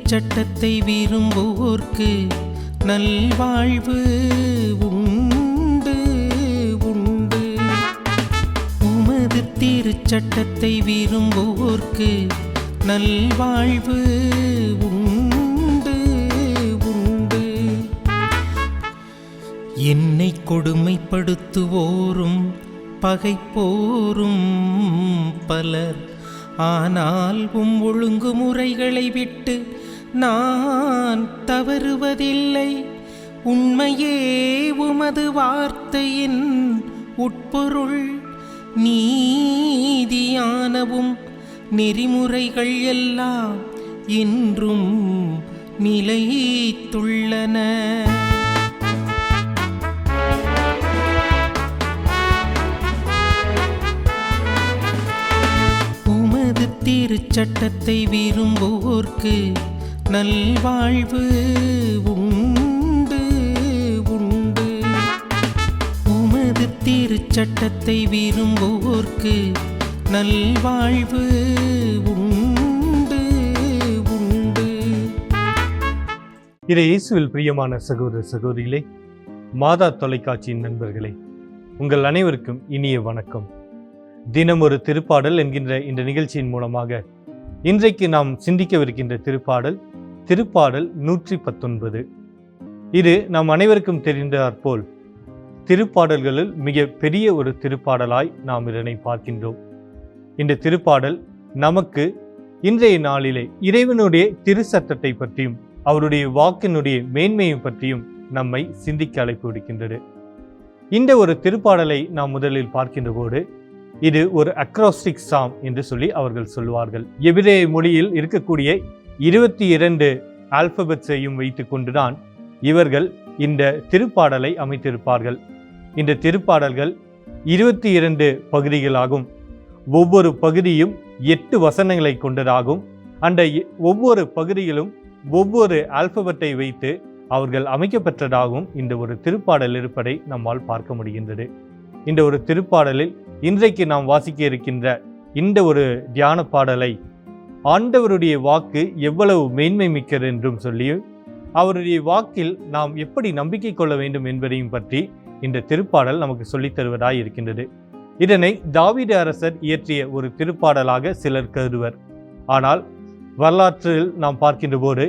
திருச்சட்டத்தை விரும்புவோர்க்கு நல்வாழ்வு உண்டு உண்டு. உமது திருச்சட்டத்தை விரும்புவோர்க்கு நல்வாழ்வு உண்டு உண்டு. என்னை கொடுமைப்படுத்துவோரும் பகைப்போரும் பலர், ஆனால் ஒழுங்குமுறைகளை விட்டு நான் தவறுவதில்லை. உண்மையே உமது வார்த்தையின் உட்பொருள். நீதியானவும் நெறிமுறைகள் எல்லாம் என்றும் நிலைத்துள்ளன. திருச்சட்டத்தை விரும்புவோர்க்கு நல்வாழ்வு உண்டு உண்டு. உமது திருச்சட்டத்தை விரும்புவோர்க்கு நல்வாழ்வு உண்டு உண்டு. இயேசுவில் பிரியமான சகோதர சகோதரிகளே, மாதா தொலைக்காட்சியின் நண்பர்களே, உங்கள் அனைவருக்கும் இனிய வணக்கம். தினம் ஒரு திருப்பாடல் என்கின்ற இந்த நிகழ்ச்சியின் மூலமாக இன்றைக்கு நாம் சிந்திக்கவிருக்கின்ற திருப்பாடல் 119. இது நாம் அனைவருக்கும் தெரிந்தாற்போல் திருப்பாடல்களில் மிக பெரிய ஒரு திருப்பாடலாய் நாம் இதனை பார்க்கின்றோம். இந்த திருப்பாடல் நமக்கு இன்றைய நாளிலே இறைவனுடைய திருச்சட்டத்தை பற்றியும் அவருடைய வாக்கினுடைய மேன்மையை பற்றியும் நம்மை சிந்திக்க அழைப்பு விடுக்கின்றது. இந்த ஒரு திருப்பாடலை நாம் முதலில் பார்க்கின்ற போது இது ஒரு அக்ரோஸ்டிக் சாம் என்று சொல்லி அவர்கள் சொல்லுவார்கள். எபிரேய மொழியில் இருக்கக்கூடிய 22 ஆல்பபெட்ஸையும் வைத்து கொண்டுதான் இவர்கள் இந்த திருப்பாடலை அமைத்திருப்பார்கள். இந்த திருப்பாடல்கள் 22 பகுதிகளாகும். ஒவ்வொரு பகுதியும் 8 வசனங்களை கொண்டதாகும். அந்த ஒவ்வொரு பகுதியிலும் ஒவ்வொரு ஆல்பபெட்டை வைத்து அவர்கள் அமைக்கப்பெற்றதாகவும் இந்த ஒரு திருப்பாடல் இருப்பதை நம்மால் பார்க்க முடிகின்றது. இந்த ஒரு திருப்பாடலில் இன்றைக்கு நாம் வாசிக்க இருக்கின்ற இந்த ஒரு தியான பாடலை ஆண்டவருடைய வாக்கு எவ்வளவு மேன்மை மிக்கது என்றும் சொல்லி அவருடைய வாக்கில் நாம் எப்படி நம்பிக்கை கொள்ள வேண்டும் என்பதையும் பற்றி இந்த திருப்பாடல் நமக்கு சொல்லித் தருவதாய் இருக்கின்றது. இதனை தாவீது அரசர் இயற்றிய ஒரு திருப்பாடலாக சிலர் கருதுவர். ஆனால் வரலாற்றில் நாம் பார்க்கின்ற போது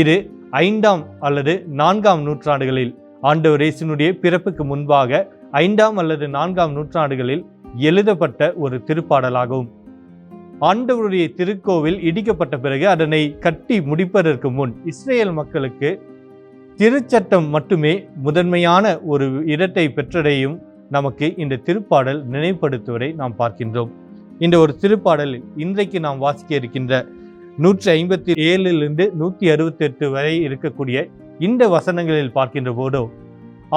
இது 5ஆம் அல்லது 4ஆம் நூற்றாண்டுகளில் ஆண்டவர் இயேசுவினுடைய பிறப்புக்கு முன்பாக 5ஆம் அல்லது 4ஆம் நூற்றாண்டுகளில் எழுதப்பட்ட ஒரு திருப்பாடலாகவும், ஆண்டவருடைய திருக்கோவில் இடிக்கப்பட்ட பிறகு அதனை கட்டி முடிப்பதற்கு முன் இஸ்ரேல் மக்களுக்கு திருச்சட்டம் மட்டுமே முதன்மையான ஒரு இடத்தை பெற்றதையும் நமக்கு இந்த திருப்பாடல் நினைவுபடுத்துவதை நாம் பார்க்கின்றோம். இந்த ஒரு திருப்பாடலில் இன்றைக்கு நாம் வாசிக்க இருக்கின்ற 157 168 வரை இருக்கக்கூடிய இந்த வசனங்களில் பார்க்கின்ற போதோ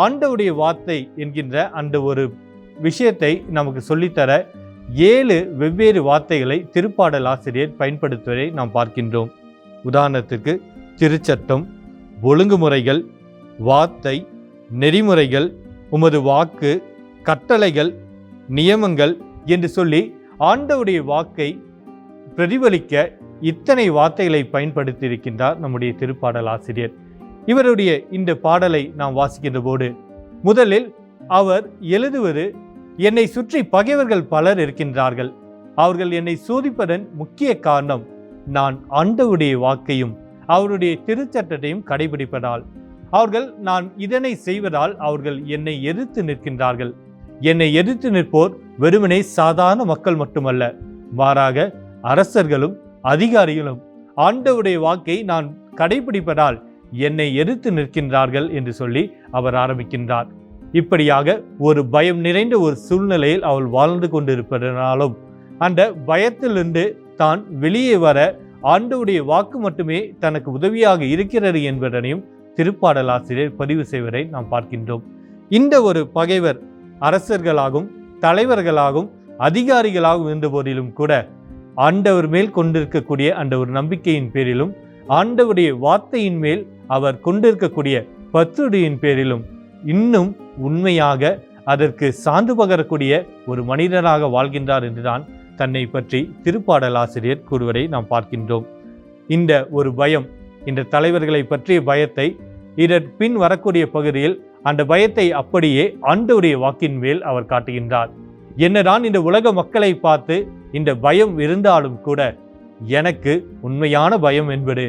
ஆண்டவருடைய வார்த்தை என்கின்ற அந்த ஒரு விஷயத்தை நமக்கு சொல்லித்தர 7 வெவ்வேறு வார்த்தைகளை திருப்பாடல் ஆசிரியர் பயன்படுத்துவதை நாம் பார்க்கின்றோம். உதாரணத்துக்கு திருச்சட்டம், ஒழுங்குமுறைகள், வார்த்தை, நெறிமுறைகள், உமது வாக்கு, கட்டளைகள், நியமங்கள் என்று சொல்லி ஆண்டவருடைய வாக்கை பிரதிபலிக்க இத்தனை வார்த்தைகளை பயன்படுத்தி இருக்கின்றார் நம்முடைய திருப்பாடல் ஆசிரியர். இவருடைய இந்த பாடலை நாம் வாசிக்கின்ற போது முதலில் அவர் எழுதுவது, என்னை சுற்றி பகைவர்கள் பலர் இருக்கின்றார்கள். அவர்கள் என்னை சோதிப்பதன் முக்கிய காரணம் நான் ஆண்டவருடைய வாக்கையும் அவருடைய திருச்சட்டத்தையும் கடைபிடிப்பதால். அவர்கள் நான் இதனை செய்வதால் அவர்கள் என்னை எதிர்த்து நிற்கின்றார்கள். என்னை எதிர்த்து நிற்போர் வெறுமனே சாதாரண மக்கள் மட்டுமல்ல, மாறாக அரசர்களும் அதிகாரிகளும் ஆண்டவருடைய வாக்கை நான் கடைபிடிப்பதால் என்னை எதிர்த்து நிற்கின்றார்கள் என்று சொல்லி அவர் ஆரம்பிக்கின்றார். இப்படியாக ஒரு பயம் நிறைந்த ஒரு சூழ்நிலையில் அவள் வாழ்ந்து கொண்டிருப்பதனாலும் அந்த பயத்திலிருந்து தான் வெளியே வர ஆண்டவருடைய வாக்கு மட்டுமே தனக்கு உதவியாக இருக்கிறது என்பதனையும் திருப்பாடல் ஆசிரியர் பதிவு செய்வதை நாம் பார்க்கின்றோம். இந்த ஒரு பகைவர் அரசர்களாகவும் தலைவர்களாகவும் அதிகாரிகளாகவும் இருந்த போதிலும் கூட ஆண்டவர் மேல் கொண்டிருக்கக்கூடிய அந்த ஒரு நம்பிக்கையின் பேரிலும் ஆண்டவருடைய வார்த்தையின் மேல் அவர் கொண்டிருக்கக்கூடிய பற்றுடையின் பேரிலும் இன்னும் உண்மையாக அதற்கு சான்று பகரக்கூடிய ஒரு மனிதனாக வாழ்கின்றார் என்றுதான் தன்னை பற்றி திருப்பாடல் ஆசிரியர் கூறுவதை நாம் பார்க்கின்றோம். இந்த ஒரு பயம் இந்த தலைவர்களை பற்றிய பயத்தை, இதற்கு பின் வரக்கூடிய பகுதியில் அந்த பயத்தை அப்படியே ஆண்டவருடைய வாக்கின் மேல் அவர் காட்டுகின்றார். என்னதான் இந்த உலக மக்களை பார்த்து இந்த பயம் இருந்தாலும் கூட எனக்கு உண்மையான பயம் என்பது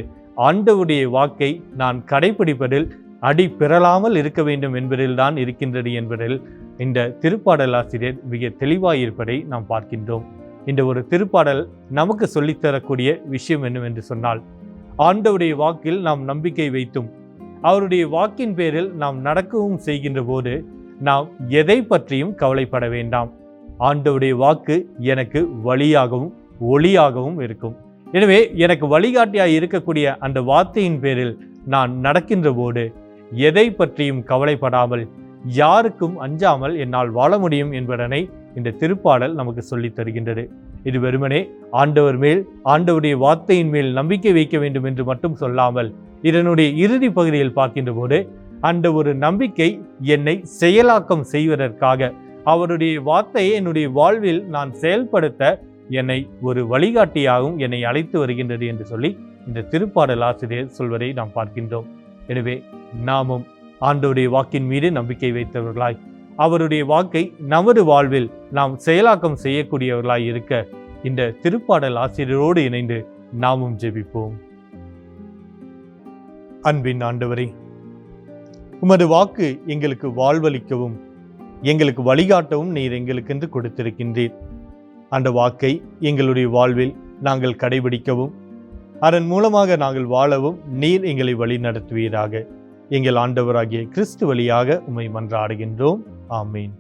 ஆண்டவருடைய வாக்கை நான் கடைபிடிப்பதில் அடி பெறலாமல் இருக்க வேண்டும் என்பதில் தான் இருக்கின்றது என்பதில் இந்த திருப்பாடல் ஆசிரியர் மிக தெளிவாயிருப்பதை நாம் பார்க்கின்றோம். இந்த ஒரு திருப்பாடல் நமக்கு சொல்லித்தரக்கூடிய விஷயம் என்னவென்று சொன்னால், ஆண்டவருடைய வாக்கில் நாம் நம்பிக்கை வைத்தும் அவருடைய வாக்கின் பேரில் நாம் நடக்கவும் செய்கின்ற போது நாம் எதை பற்றியும் கவலைப்பட வேண்டாம். ஆண்டவருடைய வாக்கு எனக்கு வழியாகவும் ஒளியாகவும் இருக்கும். எனவே எனக்கு வழிகாட்டியாய் இருக்கக்கூடிய அந்த வார்த்தையின் பேரில் நான் நடக்கின்ற போது எதை பற்றியும் கவலைப்படாமல், யாருக்கும் அஞ்சாமல் என்னால் வாழ முடியும் என்பதனை இந்த திருப்பாடல் நமக்கு சொல்லித் தருகின்றது. இது வெறுமனே ஆண்டவர் மேல், ஆண்டவருடைய வார்த்தையின் மேல் நம்பிக்கை வைக்க வேண்டும் என்று மட்டும் சொல்லாமல், இதனுடைய இறுதி பகுதியில் பார்க்கின்ற போது அந்த ஒரு நம்பிக்கை என்னை செயலாக்கம் செய்வதற்காக, அவருடைய வார்த்தையை என்னுடைய வாழ்வில் நான் செயல்படுத்த என்னை ஒரு வழிகாட்டியாகவும் என்னை அழைத்து வருகின்றது என்று சொல்லி இந்த திருப்பாடல் ஆசிரியர் சொல்வதை நாம் பார்க்கின்றோம். எனவே நாமும் ஆண்டவருடைய வாக்கின் மீது நம்பிக்கை வைத்தவர்களாய், அவருடைய வாக்கை நமது வாழ்வில் நாம் செயலாக்கம் செய்யக்கூடியவர்களாய் இருக்க இந்த திருப்பாடல் ஆசிரியரோடு இணைந்து நாமும் ஜெபிப்போம். அன்பின் ஆண்டவரே, உமது வாக்கு எங்களுக்கு வாழ்வளிக்கவும் எங்களுக்கு வழிகாட்டவும் நீர் எங்களுக்கென்று கொடுத்திருக்கின்றீர். அந்த வாக்கை எங்களுடைய வாழ்வில் நாங்கள் கடைபிடிக்கவும் அதன் மூலமாக நாங்கள் வாழவும் நீர் எங்களை வழி நடத்துவீராக. எங்கள் ஆண்டவராகிய கிறிஸ்து வழியாக உம்மை மன்றாடுகின்றோம். ஆமீன்.